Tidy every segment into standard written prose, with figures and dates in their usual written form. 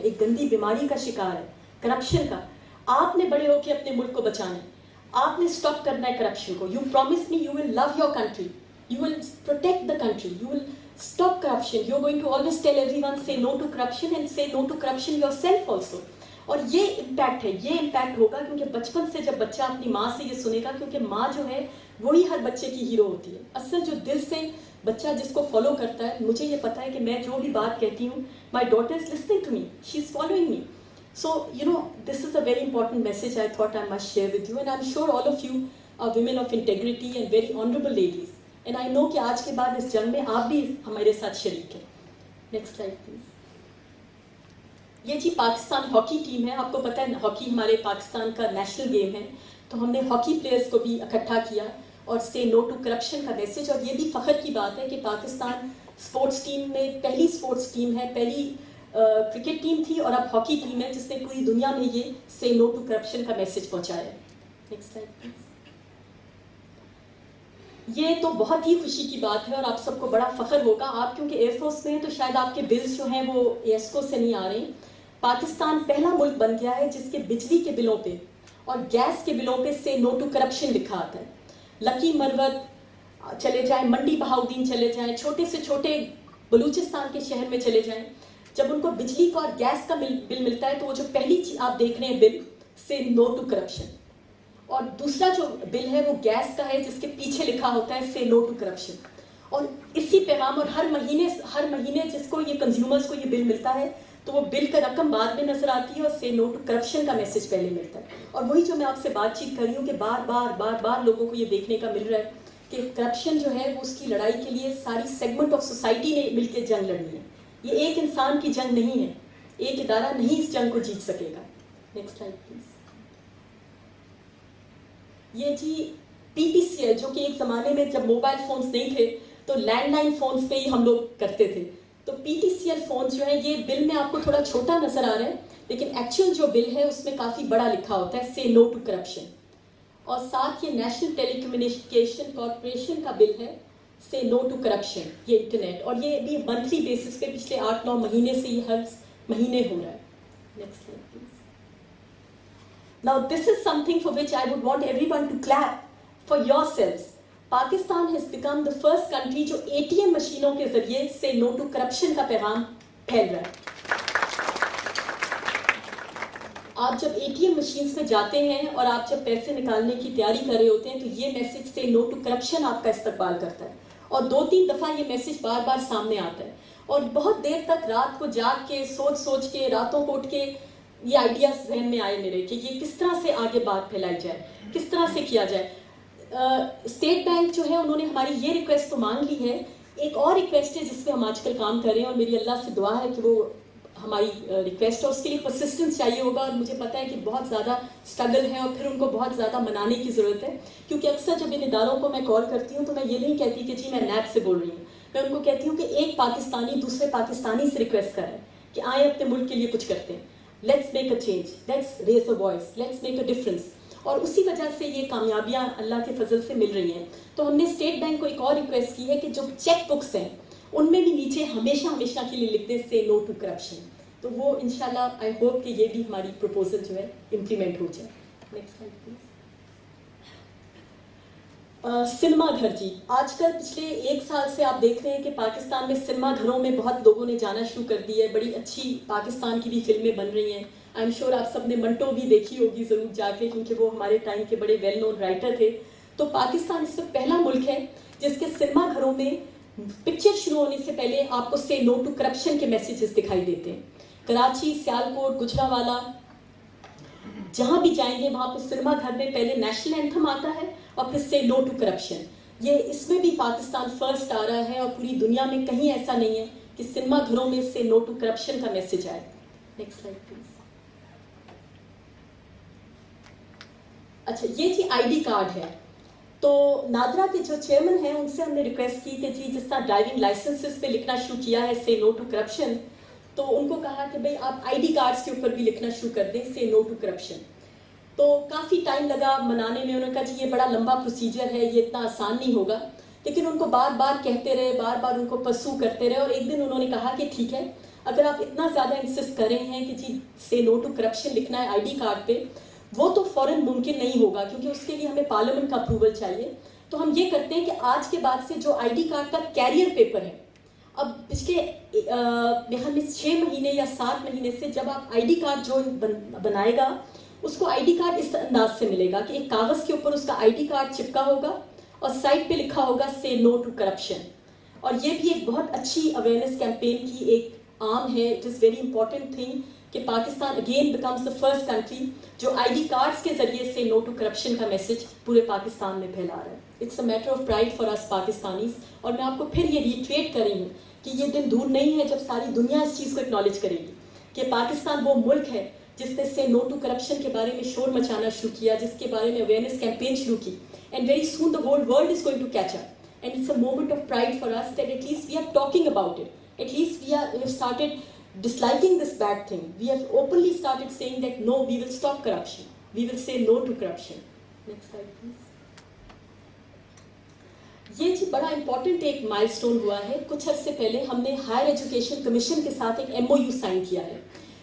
ایک گندی بیماری کا شکار ہے، کرپشن کا. آپ نے بڑے ہو کے اپنے ملک کو بچانا ہے، آپ نے اسٹاپ کرنا ہے کرپشن کو. You promise me you will love your country, you will protect the country, you will stop corruption, you are going to always tell everyone say no to corruption and say no to corruption yourself also. اور یہ impact ہے، یہ impact ہوگا کیونکہ بچپن سے جب بچہ اپنی ماں سے یہ سنے گا، کیونکہ ماں جو ہے وہی ہر بچے کی ہیرو ہوتی ہے. اصل جو دل سے بچہ جس کو فالو کرتا ہے، مجھے یہ پتا ہے کہ میں جو بھی بات کہتی ہوں، my daughter is listening to me, she is following me. So, this is a very important message I thought I must share with you, and I'm sure all of you are women of integrity and very honorable ladies. And I know کہ آج کے بعد اس جنگ میں آپ بھی ہمارے ساتھ شریک ہیں. Next slide please. یہ جی پاکستان ہاکی ٹیم ہے. آپ کو پتہ ہے ہاکی ہمارے پاکستان کا نیشنل گیم ہے، تو ہم نے ہاکی پلیئرز کو بھی اکٹھا کیا اور سے نو ٹو کرپشن کا میسج. اور یہ بھی فخر کی بات ہے کہ پاکستان اسپورٹس ٹیم میں پہلی اسپورٹس ٹیم ہے، پہلی کرکٹ ٹیم تھی اور اب ہاکی ٹیم ہے جس نے پوری دنیا میں یہ سے نو ٹو کرپشن کا میسج پہنچایا ہے. Next slide please. یہ تو بہت ہی خوشی کی بات ہے اور آپ سب کو بڑا فخر ہوگا. آپ کیونکہ ایئر فورس میں ہیں تو شاید آپ کے بلز جو ہیں وہ ایسکو سے نہیں آ رہے ہیں. پاکستان پہلا ملک بن گیا ہے جس کے بجلی کے بلوں پہ اور گیس کے بلوں پہ سے نو ٹو کرپشن لکھا آتا ہے. لکی مروت چلے جائیں، منڈی بہاؤدین چلے جائیں، چھوٹے سے چھوٹے بلوچستان کے شہر میں چلے جائیں، جب ان کو بجلی کا اور گیس کا بل ملتا ہے تو وہ جو پہلی چیز آپ دیکھ رہے ہیں بل سے نو ٹو کرپشن. اور دوسرا جو بل ہے وہ گیس کا ہے جس کے پیچھے لکھا ہوتا ہے سے نو ٹو کرپشن. اور اسی پیغام اور ہر مہینے جس کو یہ کنزیومرز کو یہ بل ملتا ہے تو وہ بل کا رقم بعد میں نظر آتی ہے اور سے نو ٹو کرپشن کا میسج پہلے ملتا ہے. اور وہی جو میں آپ سے بات چیت کر رہی ہوں کہ بار بار لوگوں کو یہ دیکھنے کا مل رہا ہے کہ کرپشن جو ہے وہ اس کی لڑائی کے لیے ساری سیگمنٹ آف سوسائٹی نے مل کے جنگ لڑنی ہے. یہ ایک انسان کی جنگ نہیں ہے، ایک ادارہ نہیں اس جنگ کو جیت سکے گا. Next slide please. یہ جی پی پی سی ایل جو کہ ایک زمانے میں جب موبائل فونز نہیں تھے تو لینڈ لائن فونز پہ ہی ہم لوگ کرتے تھے. تو P T C L phones جو ہے یہ بل میں آپ کو تھوڑا چھوٹا نظر آ رہا ہے لیکن ایکچوئل جو بل ہے اس میں کافی بڑا لکھا ہوتا ہے سے نو ٹو کرپشن. اور ساتھ یہ نیشنل ٹیلی کمیونیکیشن کارپوریشن کا بل ہے سے نو ٹو کرپشن، یہ انٹرنیٹ. اور یہ بھی منتھلی بیسس پہ پچھلے 8-9 مہینے سے یہ ہر مہینے ہو رہا ہے. Next slide please. Now this is something for which I would want everyone to clap for yourselves. Pakistan has become the first country جو ATM مشینوں کے ذریعے سے نو ٹو کرپشن کا پیغام پھیل رہا ہے. آپ جب ATM مشینز میں جاتے ہیں اور آپ جب پیسے نکالنے کی تیاری کر رہے ہوتے ہیں تو یہ میسج سے نو ٹو کرپشن آپ کا استقبال کرتا ہے اور 2-3 دفعہ یہ میسج بار سامنے آتا ہے. اور بہت دیر تک رات کو جاگ کے سوچ کے راتوں کو اٹھ کے یہ آئیڈیاز ذہن میں آئے میرے کہ یہ کس طرح سے آگے بات پھیلائی جائے، کس طرح سے کیا جائے. اسٹیٹ بینک جو ہے انہوں نے ہماری یہ ریکویسٹ تو مانگ لی ہے. ایک اور ریکویسٹ ہے جس پہ ہم آج کل کام کر رہے ہیں اور میری اللہ سے دعا ہے کہ وہ ہماری ریکویسٹ ہے، اس کے لیے پرسسٹنس چاہیے ہوگا. اور مجھے پتہ ہے کہ بہت زیادہ اسٹرگل ہے اور پھر ان کو بہت زیادہ منانے کی ضرورت ہے. کیونکہ اکثر جب ان اداروں کو میں کال کرتی ہوں تو میں یہ نہیں کہتی کہ جی میں نیب سے بول رہی ہوں، میں ان کو کہتی ہوں کہ ایک پاکستانی دوسرے پاکستانی سے ریکویسٹ کر رہا ہے کہ آئیں اپنے ملک کے لیے کچھ کرتے ہیں. Let's make a change, let's raise a voice, let's make a difference. اور اسی وجہ سے یہ کامیابیاں اللہ کے فضل سے مل رہی ہیں. تو ہم نے اسٹیٹ بینک کو ایک اور ریکویسٹ کی ہے کہ جو چیک بکس ہیں ان میں بھی نیچے ہمیشہ کے لیے لکھ دیں سے نو ٹو کرپشن. تو وہ انشاءاللہ آئی ہوپ کہ یہ بھی ہماری پروپوزل جو ہے امپلیمنٹ ہو جائے. Next slide please. سنیما گھر جی، آج کل پچھلے 1 سال سے آپ دیکھ رہے ہیں کہ پاکستان میں سنیما گھروں میں بہت لوگوں نے جانا شروع کر دی ہے. بڑی اچھی پاکستان کی بھی فلمیں بن رہی ہیں. آئی ایم شیور آپ سب نے منٹو بھی دیکھی ہوگی ضرور جا کے، کیونکہ وہ ہمارے ٹائم کے بڑے ویل نون رائٹر تھے. تو پاکستان اس وقت پہلا ملک ہے جس کے سنیما گھروں میں پکچر شروع ہونے سے پہلے آپ کو سے نو ٹو کرپشن کے میسیجز دکھائی دیتے ہیں. کراچی، سیالکوٹ، گجرانوالہ جہاں بھی جائیں گے وہاں پہ سنیما گھر میں پہلے نیشنل اینتھم آتا ہے اور پھر سے نو ٹو کرپشن. یہ اس میں بھی پاکستان فرسٹ آ رہا ہے اور پوری دنیا میں کہیں ایسا نہیں ہے کہ سنیما گھروں میں سے نو ٹو کرپشن کا میسج آئے. Next slide please. اچھا یہ جی آئی ڈی کارڈ ہے. تو نادرا کے جو چیئرمین ہیں ان سے ہم نے ریکویسٹ کی کہ جی جس طرح ڈرائیونگ لائسنسز پہ لکھنا شروع کیا ہے سے نو ٹو کرپشن، تو ان کو کہا کہ بھئی آپ آئی ڈی کارڈز کے اوپر بھی لکھنا شروع کر دیں سے نو ٹو کرپشن. تو کافی ٹائم لگا منانے میں. انہوں نے کہا جی یہ بڑا لمبا پروسیجر ہے، یہ اتنا آسان نہیں ہوگا. لیکن ان کو بار بار کہتے رہے، بار بار ان کو پرسو کرتے رہے اور ایک دن انہوں نے کہا کہ ٹھیک ہے اگر آپ اتنا زیادہ انسسٹ کر رہے ہیں کہ جی سے نو ٹو کرپشن لکھنا ہے ID کارڈ پہ، وہ تو فوراً ممکن نہیں ہوگا کیونکہ اس کے لیے ہمیں پارلیمنٹ کا اپروول چاہیے. تو ہم یہ کرتے ہیں کہ آج کے بعد سے جو ID کارڈ کا کیریئر پیپر ہے، اب پچھلے میرے خیال میں 6 مہینے یا 7 مہینے سے جب آپ ID کارڈ جو بنائے گا اس کو ID کارڈ اس انداز سے ملے گا کہ ایک کاغذ کے اوپر اس کا ID کارڈ چپکا ہوگا اور سائڈ پہ لکھا ہوگا سے نو ٹو کرپشن. اور یہ بھی ایک بہت اچھی اویئرنیس کیمپین کی ایک عام ہے. It is very important thing کہ Pakistan again becomes the first country جو ID کارڈز کے ذریعے سے نو ٹو کرپشن کا میسج پورے پاکستان میں پھیلا رہا ہے. It's a matter of pride for us Pakistanis. اور میں آپ کو پھر یہ ریٹریٹ کر رہی ہوں کہ یہ دن دور نہیں ہے جب ساری دنیا اس چیز کو اکنالج کرے گی کہ پاکستان وہ ملک ہے جس نے سے نو ٹو کرپشن کے بارے میں شور مچانا شروع کیا، جس کے بارے میں اویئرنیس کیمپین شروع کی. And very soon the whole world is going to catch up. And it's a moment of pride for us that at least we are talking about it. At least we have started disliking this bad thing. We have openly started saying that no, we will stop corruption. We will say no to corruption. Next slide, please. یہ جی بڑا important ایک مائل stone ہوا ہے. کچھ عرصے پہلے ہم نے ہائر ایجوکیشن کمیشن کے ساتھ ایک MOU سائن کیا ہے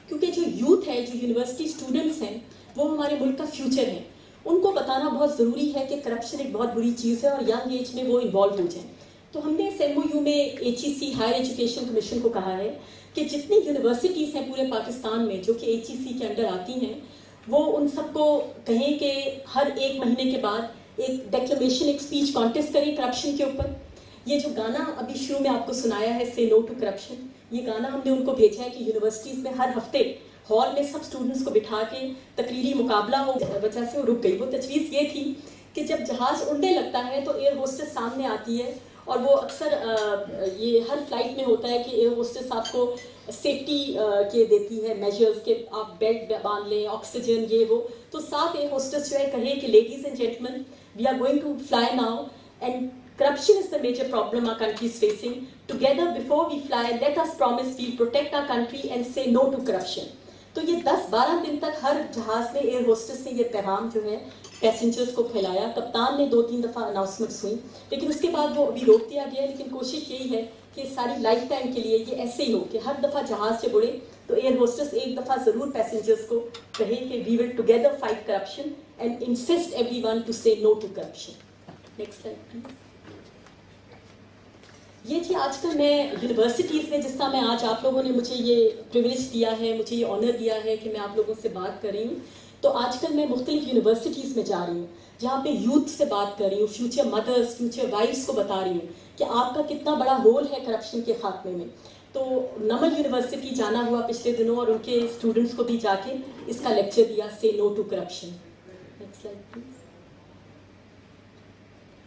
کیونکہ جو یوتھ ہے، جو یونیورسٹی اسٹوڈنٹس ہیں، وہ ہمارے ملک کا فیوچر ہے. ان کو بتانا بہت ضروری ہے کہ کرپشن ایک بہت بری چیز ہے اور ینگ ایج میں وہ انوالو ہو جائیں. تو ہم نے اس MOU میں HEC ہائر ایجوکیشن کمیشن کو کہا ہے کہ جتنی یونیورسٹیز ہیں پورے پاکستان میں جو کہ HEC کے انڈر آتی ہیں، وہ ان سب کو کہیں کہ ہر 1 مہینے کے بعد ایک ڈیکلمیشن، ایک اسپیچ کانٹیسٹ کریں کرپشن کے اوپر. یہ جو گانا ابھی شروع میں آپ کو سنایا ہے سے نو ٹو کرپشن، یہ گانا ہم نے ان کو بھیجا ہے کہ یونیورسٹیز میں ہر ہفتے ہال میں سب اسٹوڈنٹس کو بٹھا کے تقریری مقابلہ ہو. وجہ سے وہ رک گئی. وہ تجویز یہ تھی کہ جب جہاز اڑنے لگتا ہے تو ایئر ہوسٹس سامنے آتی ہے اور وہ اکثر یہ ہر فلائٹ میں ہوتا ہے کہ ایئر ہوسٹس آپ کو سیفٹی کے دیتی ہے میجرز کہ آپ بیلٹ باندھ لیں، آکسیجن، یہ وہ. تو ساتھ ایئر ہوسٹس جو ہے کہے کہ ladies and gentleman we are going to fly now and corruption is the major problem our country is facing. Together before we fly, let us promise we'll protect our country and say no to corruption. تو یہ 10-12 دن تک ہر جہاز میں air hostess نے یہ پیغام جو ہے پیسنجرز کو پھیلایا. کپتان نے 2-3 دفعہ اناؤنسمنٹس ہوئی لیکن اس کے بعد وہ ابھی روک دیا گیا. لیکن کوشش یہی ہے کہ ساری لائف ٹائم کے لیے یہ ایسے ہی ہو کہ ہر دفعہ جہاز جب اڑے تو ایئر ہوسٹس ایک دفعہ ضرور پیسنجرز کو کہے کہ we will together fight corruption and insist everyone to say no to corruption. Next slide please. یہ جی آج کل میں یونیورسٹیز میں، جس طرح میں آج آپ لوگوں نے مجھے یہ پریویلیج دیا ہے، مجھے یہ آنر دیا ہے کہ میں آپ لوگوں سے بات کر رہی ہوں، تو آج کل میں مختلف یونیورسٹیز میں جا رہی ہوں جہاں پہ یوتھ سے بات کر رہی ہوں، فیوچر مدرس، فیوچر وائفس کو بتا رہی ہوں کہ آپ کا کتنا بڑا رول ہے کرپشن کے خاتمے میں. تو نمل یونیورسٹی جانا ہوا پچھلے دنوں اور ان کے اسٹوڈنٹس کو بھی جا کے اس کا لیکچر دیا، سے no to corruption. Next slide please.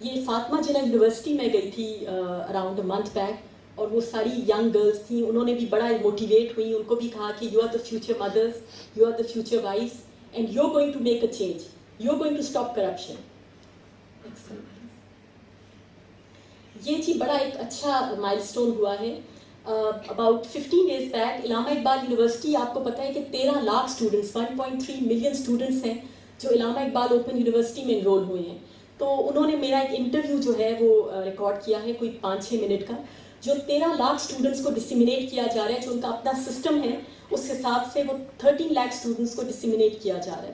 یہ فاطمہ جناح یونیورسٹی میں گئی تھی اراؤنڈ اے منتھ بیک اور وہ ساری ینگ گرلس تھیں. انہوں نے بھی بڑا موٹیویٹ ہوئی. ان کو بھی کہا کہ you are the future mothers, you are the future wives and you are going to make a change, you are going to stop corruption. یہ جی بڑا ایک اچھا مائل سٹون ہوا ہے. About 15 days back Allama Iqbal university, آپ کو پتہ ہے کہ 13 لاکھ اسٹوڈنٹس، 1.3 ملین اسٹوڈنٹس ہیں جو علامہ اقبال اوپن یونیورسٹی میں انرول ہوئے ہیں. تو انہوں نے میرا ایک انٹرویو جو ہے وہ ریکارڈ کیا ہے کوئی 5-6 منٹ کا، جو 13 لاکھ اسٹوڈنٹس کو ڈسیمینیٹ کیا جا رہا ہے. جو ان کا اپنا سسٹم ہے اس حساب سے وہ 13 لاکھ اسٹوڈنٹس کو ڈسیمینیٹ کیا جا رہا ہے.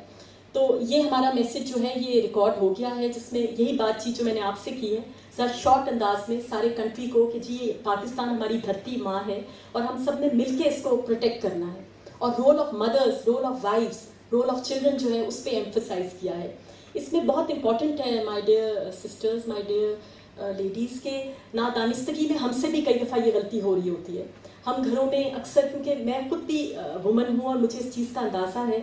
تو یہ ہمارا میسج جو ہے یہ ریکارڈ ہو گیا ہے، جس میں یہی بات چیت جو میں نے آپ سے کی ہے ذرا شارٹ انداز میں سارے کنٹری کو کہ جی پاکستان ہماری دھرتی ماں ہے اور ہم سب نے مل کے اس کو پروٹیکٹ کرنا ہے. اور role of mothers, role of wives, role of children جو ہے اس پہ ایمفسائز کیا ہے. اس میں بہت امپورٹنٹ ہے my dear sisters, my dear ladies, کے نادانستگی میں ہم سے بھی کئی دفعہ یہ غلطی ہو رہی ہوتی ہے. ہم گھروں میں اکثر، کیونکہ میں خود بھی وومن ہوں اور مجھے اس چیز کا اندازہ ہے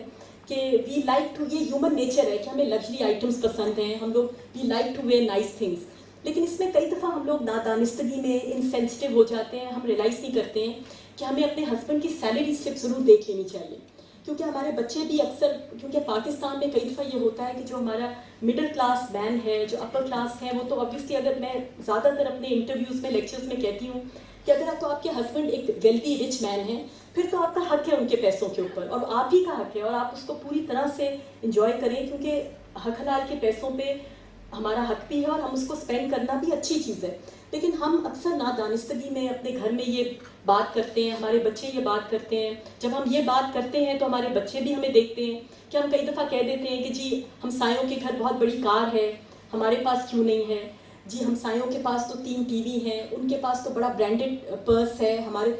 کہ وی لائک ٹو، یہ ہیومن نیچر ہے کہ ہمیں لگژری آئٹمس پسند ہیں، ہم لوگ we like to wear nice things. لیکن اس میں کئی دفعہ ہم لوگ نادانستگی میں انسینسٹیو ہو جاتے ہیں. ہم ریلائز نہیں کرتے ہیں کہ ہمیں اپنے ہسبینڈ کی سیلری سلپ ضرور دیکھ لینی چاہیے. کیونکہ ہمارے بچے بھی اکثر، کیونکہ پاکستان میں کئی دفعہ یہ ہوتا ہے کہ جو ہمارا مڈل کلاس مین ہے، جو اپر کلاس ہے، وہ تو آبویسلی، اگر میں زیادہ تر اپنے انٹرویوز میں، لیکچرز میں کہتی ہوں کہ اگر تو آپ کے ہسبینڈ ایک ویلدی رچ مین ہے، پھر تو آپ کا حق ہے ان کے پیسوں کے اوپر، اور آپ ہی کا حق ہے، اور آپ اس کو پوری طرح سے انجوائے کریں. کیونکہ حق حلال کے پیسوں پہ ہمارا حق بھی ہے اور ہم اس کو اسپینڈ کرنا بھی اچھی چیز ہے. لیکن ہم اکثر نادانستگی میں اپنے گھر میں یہ بات کرتے ہیں, ہمارے بچے یہ بات کرتے ہیں. جب ہم یہ بات کرتے ہیں تو ہمارے بچے بھی ہمیں دیکھتے ہیں کہ ہم کئی دفعہ کہہ دیتے ہیں کہ جی ہمسایوں کے گھر بہت بڑی کار ہے, ہمارے پاس کیوں نہیں ہے. جی ہمسایوں کے پاس تو 3 ٹی وی ہیں, ان کے پاس تو بڑا برانڈڈ پرس ہے. ہمارے